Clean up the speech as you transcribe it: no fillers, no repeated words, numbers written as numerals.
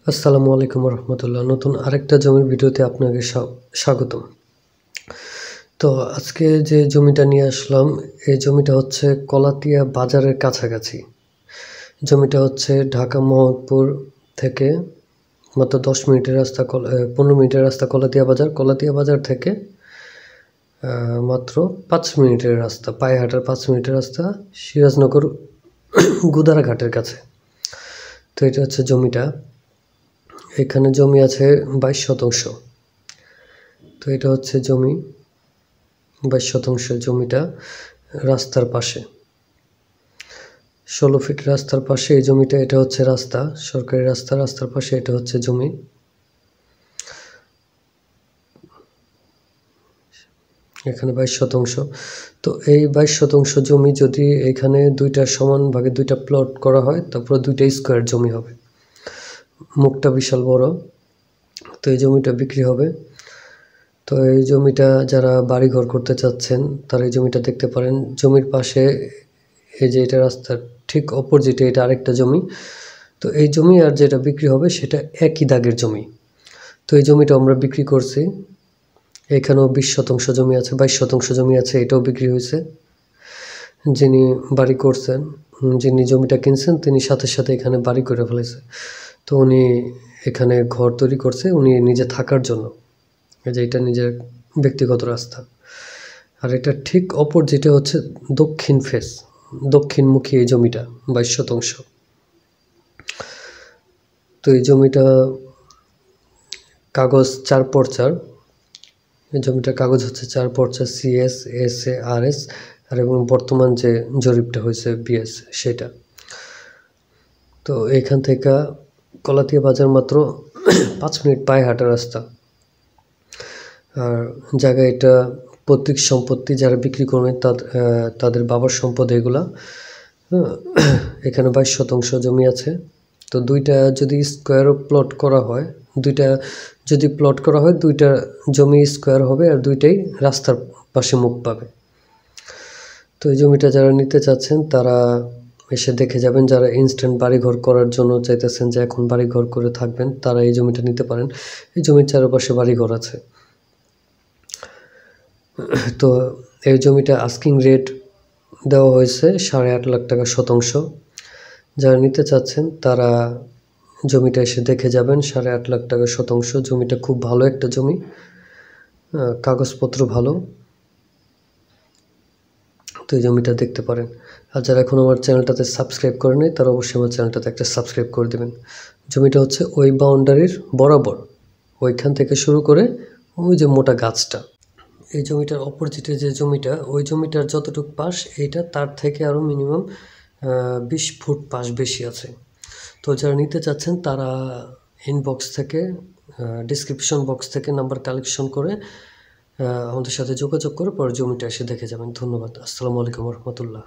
আসসালামু আলাইকুম রহমতুল্লাহ। নতুন আরেকটা জমির ভিডিওতে আপনাকে স্বাগতম। তো আজকে যে জমিটা নিয়ে আসলাম, এই জমিটা হচ্ছে কলাতিয়া বাজারের কাছাকাছি। জমিটা হচ্ছে ঢাকা মোহাম্মদপুর থেকে মাত্র 10 মিনিটের রাস্তা, 15 মিনিটের রাস্তা কলাতিয়া বাজার। কলাতিয়া বাজার থেকে মাত্র 5 মিনিটের রাস্তা, পায়ে হাঁটার 5 মিনিটের রাস্তা সিরাজনগর গুদারাঘাটের কাছে। তো এটা হচ্ছে জমিটা। এখানে জমি আছে 22 শতাংশ। তো এটা হচ্ছে জমি 22 শতাংশ। জমিটা রাস্তার পাশে, 16 ফিট রাস্তার পাশে এই জমিটা। এটা হচ্ছে রাস্তা, সরকারি রাস্তা। রাস্তার পাশে এটা হচ্ছে জমি। এখানে 22 শতাংশ। তো এই 22 শতাংশ জমি যদি এখানে দুইটা সমান ভাগে দুইটা প্লট করা হয়, তারপর দুইটা স্কোয়ার জমি হবে। মুখটা বিশাল বড়। তো এই জমিটা বিক্রি হবে। তো এই জমিটা যারা বাড়িঘর করতে চাচ্ছেন তারা এই জমিটা দেখতে পারেন। জমির পাশে এই যে এটা রাস্তার ঠিক অপোজিটে এটা আরেকটা জমি। তো এই জমি আর যেটা বিক্রি হবে সেটা একই দাগের জমি। তো এই জমিটা আমরা বিক্রি করছি। এখানেও 20 শতাংশ জমি আছে, 22 শতাংশ জমি আছে, এটাও বিক্রি হয়েছে। যিনি বাড়ি করছেন, যিনি জমিটা কিনছেন, তিনি সাথে সাথে এখানে বাড়ি করে ফেলেছে। তো উনি এখানে ঘর তৈরি করছে উনি নিজে থাকার জন্য। এই যে এটা নিজের ব্যক্তিগত রাস্তা। আর এটা ঠিক অপোজিটে হচ্ছে দক্ষিণ ফেস, দক্ষিণমুখী এই জমিটা 22 শতাংশ। তো এই জমিটা কাগজ 4 পর্চার। এই জমিটার কাগজ হচ্ছে 4 পর্চা, CS, SA, RS, আর এবং বর্তমান যে জরিপটা হয়েছে BS সেটা। তো এখান থেকে কলাতিয়া বাজার মাত্র 5 মিনিট পায়ে হাঁটা রাস্তা। আর জায়গা এটা পৈতৃক সম্পত্তি, যারা বিক্রি করবে তাদের বাবার সম্পদ এগুলা। এখানে 22 শতাংশ জমি আছে। তো দুইটা যদি স্কোয়ারও প্লট করা হয়, দুইটা জমি স্কোয়ার হবে আর দুইটাই রাস্তার পাশে মুখ পাবে। তো এই জমিটা যারা নিতে চাচ্ছেন তারা এসে দেখে যাবেন। যারা ইনস্ট্যান্ট বাড়িঘর করার জন্য চাইতেছেন যে এখন বাড়িঘর করে থাকবেন, তারা এই জমিটা নিতে পারেন। এই জমির চারপাশে বাড়িঘর আছে। তো এই জমিটা আস্কিং রেট দেওয়া হয়েছে 8.5 লাখ টাকা শতাংশ। যারা নিতে চাচ্ছেন তারা জমিটা এসে দেখে যাবেন। 8.5 লাখ টাকা শতাংশ। জমিটা খুব ভালো একটা জমি, কাগজপত্র ভালো। তো এই জমিটা দেখতে পারেন। আর যারা এখন আমার চ্যানেলটাতে সাবস্ক্রাইব করে নেই তারা অবশ্যই আমার চ্যানেলটাতে একটা সাবস্ক্রাইব করে দেবেন। জমিটা হচ্ছে ওই বাউন্ডারির বরাবর, ওইখান থেকে শুরু করে ওই যে মোটা গাছটা। এই জমিটার অপোজিটে যে জমিটা, ওই জমিটার যতটুকু পাশ এইটা তার থেকে আরও মিনিমাম 20 ফুট পাশ বেশি আছে। তো যারা নিতে চাচ্ছেন তারা ইনবক্স থেকে, ডিসক্রিপশন বক্স থেকে নাম্বার কালেকশন করে আমাদের সাথে যোগাযোগ করে পরে জমিটা এসে দেখে যাবেন। ধন্যবাদ। আসসালামু আলাইকুম রহমতুল্লাহ।